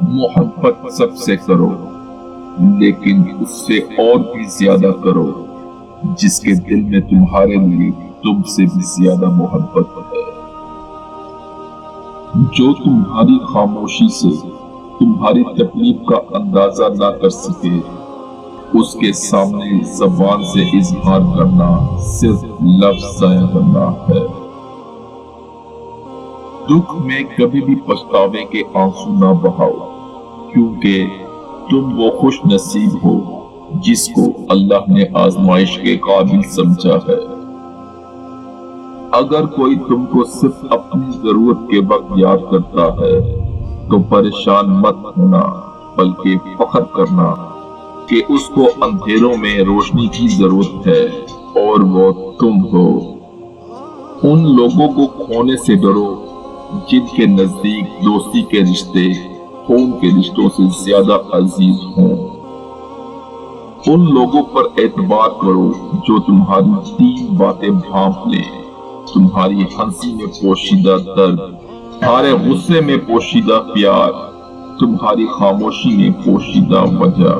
محبت سب سے کرو، لیکن اس سے اور بھی زیادہ کرو جس کے دل میں تمہارے لیے تم سے بھی زیادہ محبت ہے۔ جو تمہاری خاموشی سے تمہاری تکلیف کا اندازہ نہ کر سکے، اس کے سامنے زبان سے اظہار کرنا صرف لفظ ضائع کرنا ہے۔ دکھ میں کبھی بھی پچھتاوے کے آنسو نہ بہاؤ، کیونکہ تم وہ خوش نصیب ہو جس کو اللہ نے آزمائش کے قابل سمجھا ہے۔ اگر کوئی تم کو صرف اپنی ضرورت کے وقت یاد کرتا ہے تو پریشان مت ہونا، بلکہ فخر کرنا کہ اس کو اندھیروں میں روشنی کی ضرورت ہے اور وہ تم ہو۔ ان لوگوں کو کھونے سے ڈرو جن کے نزدیک دوستی کے رشتے خون کے رشتوں سے زیادہ عزیز ہوں۔ ان لوگوں پر اعتبار کرو جو تمہاری 3 باتیں بھانپ لیں: تمہاری ہنسی میں پوشیدہ درد، تمہارے غصے میں پوشیدہ پیار، تمہاری خاموشی میں پوشیدہ وجہ۔